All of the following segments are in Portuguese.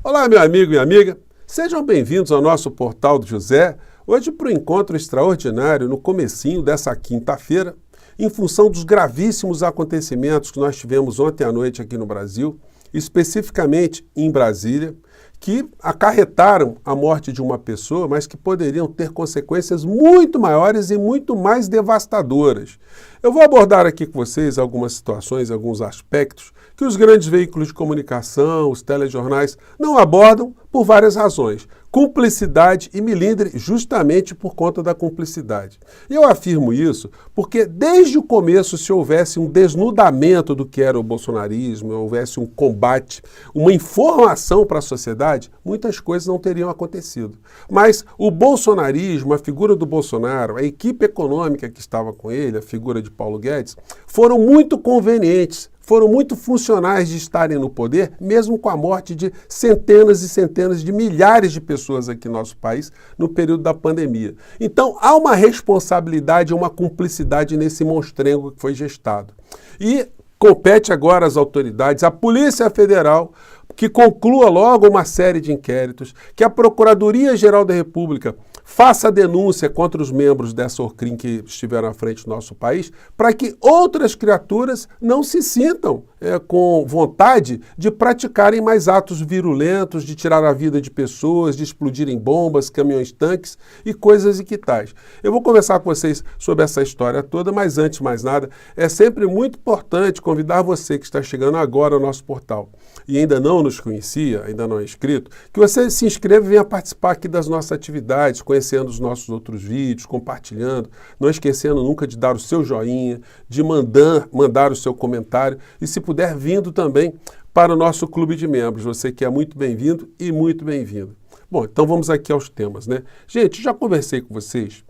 Olá, meu amigo e minha amiga. Sejam bem-vindos ao nosso Portal do José, hoje para o encontro extraordinário no comecinho dessa quinta-feira, em função dos gravíssimos acontecimentos que nós tivemos ontem à noite aqui no Brasil, especificamente em Brasília, que acarretaram a morte de uma pessoa, mas que poderiam ter consequências muito maiores e muito mais devastadoras. Eu vou abordar aqui com vocês algumas situações, alguns aspectos que os grandes veículos de comunicação, os telejornais, não abordam por várias razões. Cumplicidade e milindre justamente por conta da cumplicidade. E eu afirmo isso porque desde o começo, se houvesse um desnudamento do que era o bolsonarismo, houvesse um combate, uma informação para a sociedade, muitas coisas não teriam acontecido. Mas o bolsonarismo, a figura do Bolsonaro, a equipe econômica que estava com ele, a figura de Paulo Guedes, foram muito convenientes, foram muito funcionais de estarem no poder, mesmo com a morte de centenas e centenas de milhares de pessoas aqui no nosso país no período da pandemia. Então, há uma responsabilidade, uma cumplicidade nesse monstrengo que foi gestado. E compete agora às autoridades, à Polícia Federal, que conclua logo uma série de inquéritos, que a Procuradoria-Geral da República faça a denúncia contra os membros dessa ORCRIM que estiveram à frente do nosso país, para que outras criaturas não se sintam com vontade de praticarem mais atos virulentos, de tirar a vida de pessoas, de explodirem bombas, caminhões-tanques e coisas e que tais. Eu vou conversar com vocês sobre essa história toda, mas antes de mais nada, é sempre muito importante convidar você que está chegando agora ao nosso portal e ainda não nos conhecia, ainda não é inscrito, que você se inscreva e venha participar aqui das nossas atividades, conhecendo os nossos outros vídeos, compartilhando, não esquecendo nunca de dar o seu joinha, de mandar o seu comentário e, se puder, vindo também para o nosso clube de membros. Você que é muito bem-vindo e muito bem-vindo. Bom, então vamos aqui aos temas, né? Gente, já conversei com vocês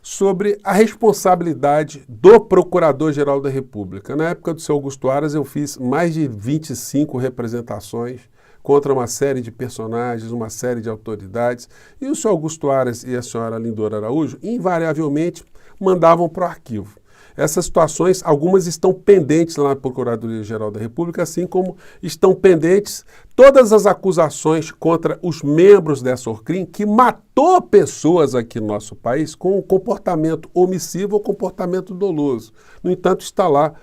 sobre a responsabilidade do Procurador-Geral da República. Na época do seu Augusto Aras, eu fiz mais de 25 representações contra uma série de personagens, uma série de autoridades, e o senhor Augusto Aras e a senhora Lindora Araújo, invariavelmente, mandavam para o arquivo. Essas situações, algumas estão pendentes lá na Procuradoria-Geral da República, assim como estão pendentes todas as acusações contra os membros dessa ORCRIM que matou pessoas aqui no nosso país com um comportamento omissivo ou comportamento doloso. No entanto, está lá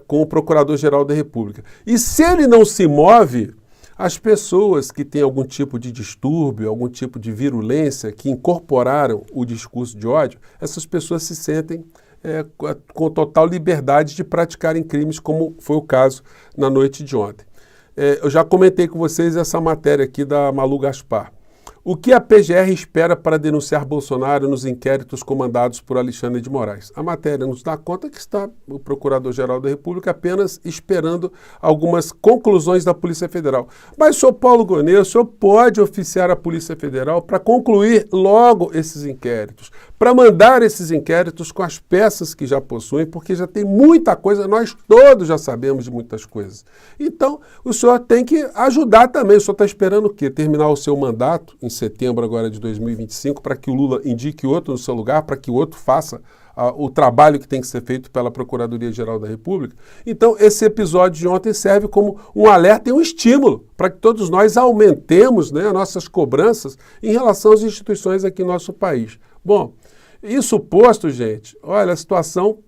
com o Procurador-Geral da República. E se ele não se move, as pessoas que têm algum tipo de distúrbio, algum tipo de virulência, que incorporaram o discurso de ódio, essas pessoas se sentem com total liberdade de praticarem crimes, como foi o caso na noite de ontem. Eu já comentei com vocês essa matéria aqui da Malu Gaspar. O que a PGR espera para denunciar Bolsonaro nos inquéritos comandados por Alexandre de Moraes? A matéria nos dá conta que está o Procurador-Geral da República apenas esperando algumas conclusões da Polícia Federal. Mas, senhor Paulo Gonet, o senhor pode oficiar a Polícia Federal para concluir logo esses inquéritos, para mandar esses inquéritos com as peças que já possuem, porque já tem muita coisa, nós todos já sabemos de muitas coisas. Então, o senhor tem que ajudar também. O senhor está esperando o quê? Terminar o seu mandato em setembro agora de 2025, para que o Lula indique outro no seu lugar, para que o outro faça o trabalho que tem que ser feito pela Procuradoria-Geral da República. Então, esse episódio de ontem serve como um alerta e um estímulo para que todos nós aumentemos, né, as nossas cobranças em relação às instituições aqui no nosso país. Bom, isso posto, gente, olha, a situação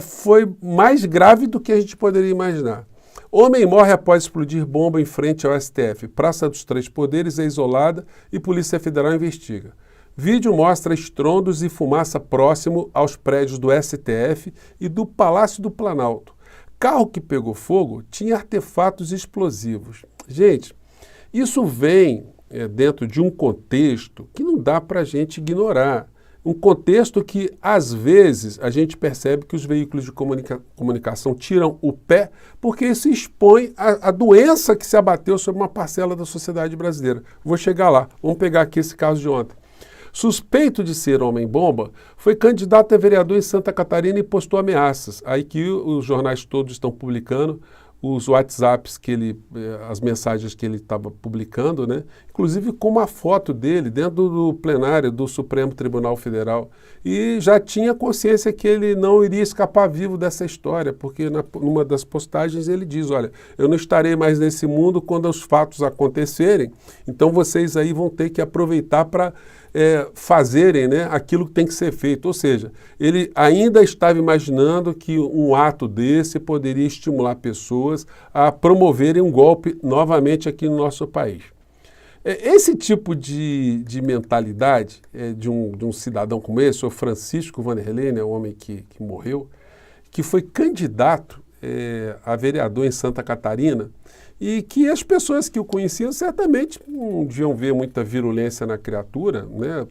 foi mais grave do que a gente poderia imaginar. Homem morre após explodir bomba em frente ao STF. Praça dos Três Poderes é isolada e Polícia Federal investiga. Vídeo mostra estrondos e fumaça próximo aos prédios do STF e do Palácio do Planalto. Carro que pegou fogo tinha artefatos explosivos. Gente, isso vem dentro de um contexto que não dá para a gente ignorar. Um contexto que, às vezes, a gente percebe que os veículos de comunicação tiram o pé, porque isso expõe a doença que se abateu sobre uma parcela da sociedade brasileira. Vou chegar lá. Vamos pegar aqui esse caso de ontem. Suspeito de ser homem-bomba, foi candidato a vereador em Santa Catarina e postou ameaças. Aí que os jornais todos estão publicando os WhatsApps as mensagens que ele estava publicando, né? Inclusive com uma foto dele dentro do plenário do Supremo Tribunal Federal. E já tinha consciência que ele não iria escapar vivo dessa história, porque numa das postagens ele diz, olha, eu não estarei mais nesse mundo quando os fatos acontecerem, então vocês aí vão ter que aproveitar para fazerem, né, aquilo que tem que ser feito. Ou seja, ele ainda estava imaginando que um ato desse poderia estimular pessoas a promoverem um golpe novamente aqui no nosso país. Esse tipo de mentalidade de um cidadão como esse, o Francisco Vanderlei, né, o homem que morreu, que foi candidato a vereador em Santa Catarina, e que as pessoas que o conheciam certamente não deviam ver muita virulência na criatura, né?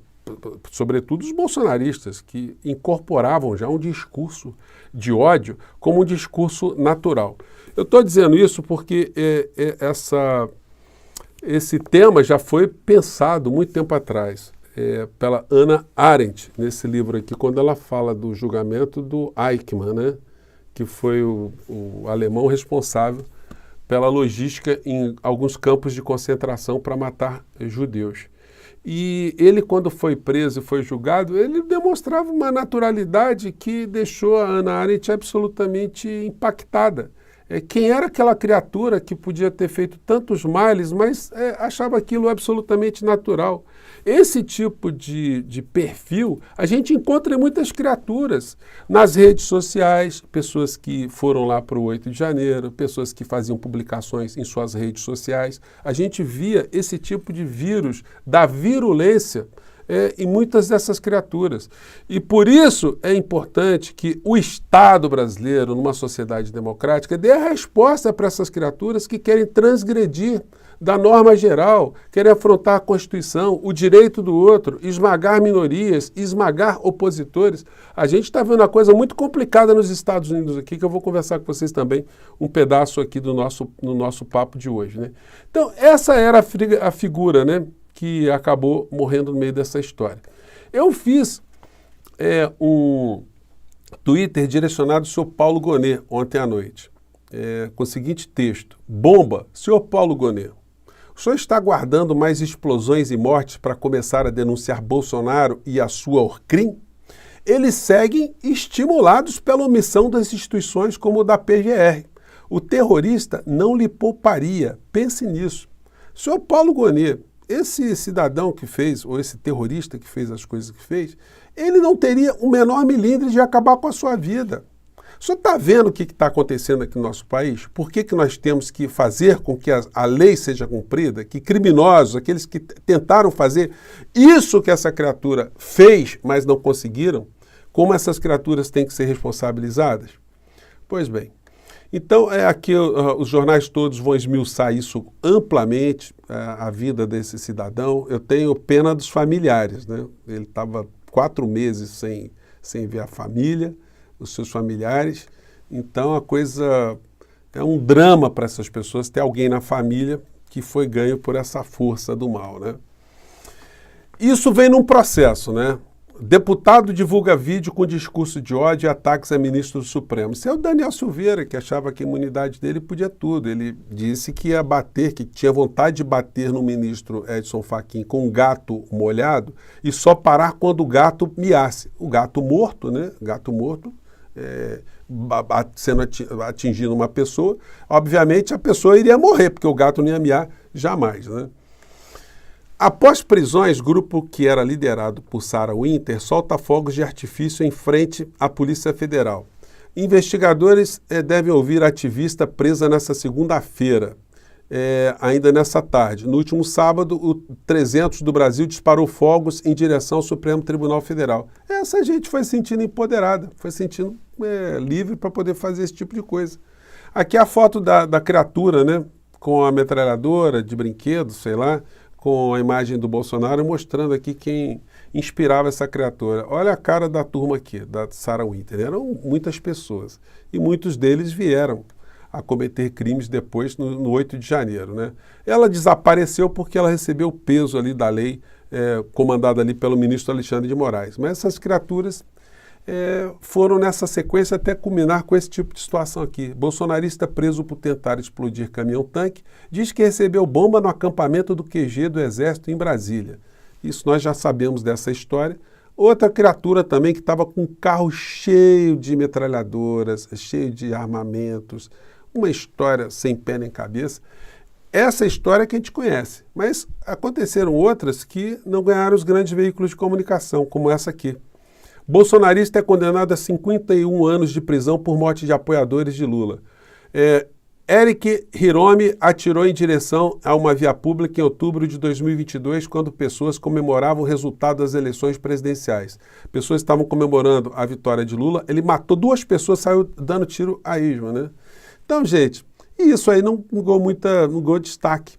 Sobretudo os bolsonaristas, que incorporavam já um discurso de ódio como um discurso natural. Eu estou dizendo isso porque esse tema já foi pensado muito tempo atrás pela Hannah Arendt, nesse livro aqui, quando ela fala do julgamento do Eichmann, né? Que foi o alemão responsável pela logística em alguns campos de concentração para matar judeus. E ele, quando foi preso e foi julgado, ele demonstrava uma naturalidade que deixou a Hannah Arendt absolutamente impactada. Quem era aquela criatura que podia ter feito tantos males, mas achava aquilo absolutamente natural. Esse tipo de perfil a gente encontra em muitas criaturas, nas redes sociais, pessoas que foram lá para o 8 de janeiro, pessoas que faziam publicações em suas redes sociais. A gente via esse tipo de vírus da virulência em muitas dessas criaturas. E por isso é importante que o Estado brasileiro, numa sociedade democrática, dê a resposta para essas criaturas que querem transgredir da norma geral, querem afrontar a Constituição, o direito do outro, esmagar minorias, esmagar opositores. A gente está vendo uma coisa muito complicada nos Estados Unidos aqui, que eu vou conversar com vocês também um pedaço aqui no nosso papo de hoje, né? Então, essa era a figura, né, que acabou morrendo no meio dessa história. Eu fiz um Twitter direcionado ao senhor Paulo Gonet ontem à noite, com o seguinte texto: bomba, senhor Paulo Gonet. O senhor está aguardando mais explosões e mortes para começar a denunciar Bolsonaro e a sua Orcrim? Eles seguem estimulados pela omissão das instituições como o da PGR. O terrorista não lhe pouparia. Pense nisso. Senhor Paulo Gonet, esse cidadão que fez, ou esse terrorista que fez as coisas que fez, ele não teria o menor milímetro de acabar com a sua vida. O senhor está vendo o que está acontecendo aqui no nosso país? Por que nós temos que fazer com que a lei seja cumprida? Que criminosos, aqueles que tentaram fazer isso que essa criatura fez, mas não conseguiram, como essas criaturas têm que ser responsabilizadas? Pois bem, então aqui os jornais todos vão esmiuçar isso amplamente, a vida desse cidadão. Eu tenho pena dos familiares, né? Ele estava 4 meses sem ver a família, os seus familiares. Então a coisa é um drama para essas pessoas ter alguém na família que foi ganho por essa força do mal, né? Isso vem num processo, né? Deputado divulga vídeo com discurso de ódio e ataques a ministro do Supremo. Isso é o Daniel Silveira, que achava que a imunidade dele podia tudo. Ele disse que ia bater, que tinha vontade de bater no ministro Edson Fachin com um gato molhado e só parar quando o gato miasse. O gato morto, né? Gato morto, sendo atingindo uma pessoa, obviamente a pessoa iria morrer, porque o gato não ia miar jamais, né? Após prisões, grupo que era liderado por Sarah Winter solta fogos de artifício em frente à Polícia Federal. Investigadores devem ouvir a ativista presa nessa segunda-feira, ainda nessa tarde. No último sábado, o 300 do Brasil disparou fogos em direção ao Supremo Tribunal Federal. Essa gente foi se sentindo empoderada, foi se sentindo livre para poder fazer esse tipo de coisa. Aqui a foto da criatura, né, com a metralhadora de brinquedo, sei lá, com a imagem do Bolsonaro, mostrando aqui quem inspirava essa criatura. Olha a cara da turma aqui, da Sarah Winter. Eram muitas pessoas e muitos deles vieram a cometer crimes depois no 8 de janeiro, né? Ela desapareceu porque ela recebeu o peso ali da lei comandada ali pelo ministro Alexandre de Moraes. Mas essas criaturas foram nessa sequência até culminar com esse tipo de situação aqui. Bolsonarista preso por tentar explodir caminhão-tanque diz que recebeu bomba no acampamento do QG do Exército em Brasília. Isso nós já sabemos dessa história. Outra criatura também que estava com um carro cheio de metralhadoras, cheio de armamentos, uma história sem pé nem cabeça. Essa história que a gente conhece, mas aconteceram outras que não ganharam os grandes veículos de comunicação, como essa aqui. Bolsonarista é condenado a 51 anos de prisão por morte de apoiadores de Lula. Eric Hiromi atirou em direção a uma via pública em outubro de 2022, quando pessoas comemoravam o resultado das eleições presidenciais. Pessoas estavam comemorando a vitória de Lula, ele matou 2 pessoas, saiu dando tiro a esmo, né? Então, gente, isso aí não ganhou destaque.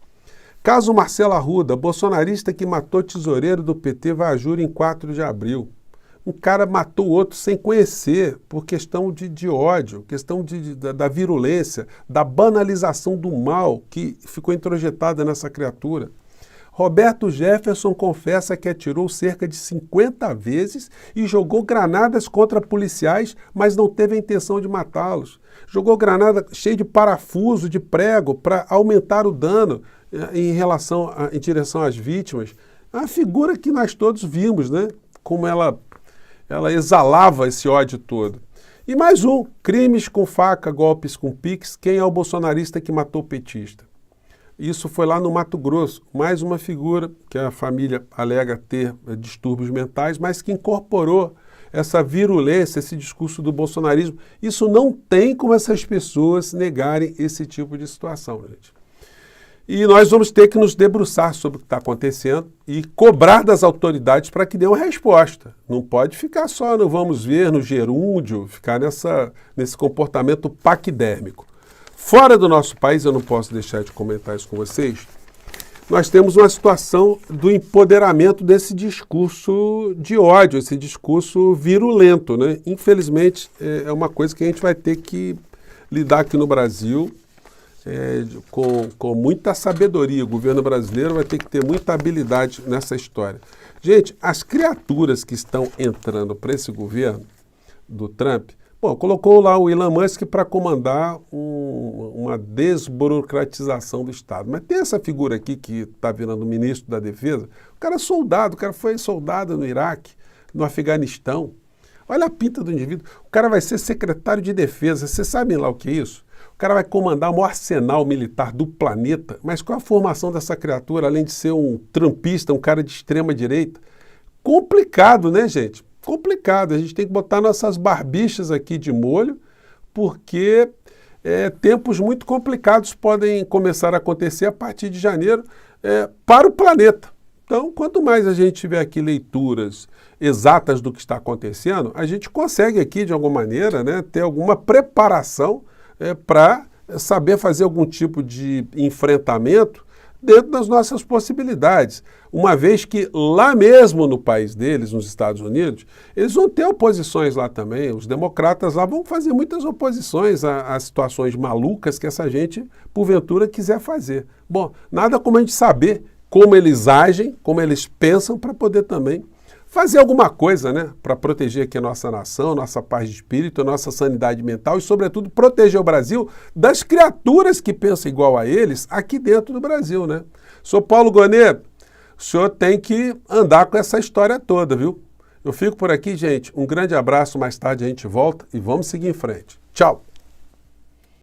Caso Marcelo Arruda, bolsonarista que matou tesoureiro do PT, vai a júri em 4 de abril. Um cara matou o outro sem conhecer, por questão de ódio, questão da virulência, da banalização do mal que ficou introjetada nessa criatura. Roberto Jefferson confessa que atirou cerca de 50 vezes e jogou granadas contra policiais, mas não teve a intenção de matá-los. Jogou granada cheia de parafuso, de prego, para aumentar o dano em direção às vítimas. É uma figura que nós todos vimos, né? Como ela exalava esse ódio todo. E mais um, crimes com faca, golpes com pix, quem é o bolsonarista que matou o petista? Isso foi lá no Mato Grosso, mais uma figura que a família alega ter distúrbios mentais, mas que incorporou essa virulência, esse discurso do bolsonarismo. Isso não tem como essas pessoas negarem esse tipo de situação, gente. E nós vamos ter que nos debruçar sobre o que está acontecendo e cobrar das autoridades para que dê uma resposta. Não pode ficar só no vamos ver, no gerúndio, ficar nesse comportamento paquidérmico. Fora do nosso país, eu não posso deixar de comentar isso com vocês, nós temos uma situação do empoderamento desse discurso de ódio, esse discurso virulento, né? Infelizmente, é uma coisa que a gente vai ter que lidar aqui no Brasil, com muita sabedoria. O governo brasileiro vai ter que ter muita habilidade nessa história. Gente, as criaturas que estão entrando para esse governo do Trump, colocou lá o Elon Musk para comandar uma desburocratização do Estado. Mas tem essa figura aqui que está virando ministro da Defesa, o cara é soldado, o cara foi soldado no Iraque, no Afeganistão. Olha a pinta do indivíduo. O cara vai ser secretário de Defesa. Vocês sabem lá o que é isso? O cara vai comandar o maior arsenal militar do planeta, mas qual a formação dessa criatura, além de ser um trumpista, um cara de extrema direita? Complicado, né, gente? Complicado. A gente tem que botar nossas barbichas aqui de molho, porque tempos muito complicados podem começar a acontecer a partir de janeiro para o planeta. Então, quanto mais a gente tiver aqui leituras exatas do que está acontecendo, a gente consegue aqui, de alguma maneira, né, ter alguma preparação para saber fazer algum tipo de enfrentamento dentro das nossas possibilidades. Uma vez que lá mesmo no país deles, nos Estados Unidos, eles vão ter oposições lá também. Os democratas lá vão fazer muitas oposições a situações malucas que essa gente, porventura, quiser fazer. Bom, nada como a gente saber como eles agem, como eles pensam, para poder também fazer alguma coisa, né, para proteger aqui a nossa nação, nossa paz de espírito, a nossa sanidade mental e, sobretudo, proteger o Brasil das criaturas que pensam igual a eles aqui dentro do Brasil, né? Sou Paulo Gonet, o senhor tem que andar com essa história toda, viu? Eu fico por aqui, gente. Um grande abraço, mais tarde a gente volta e vamos seguir em frente. Tchau!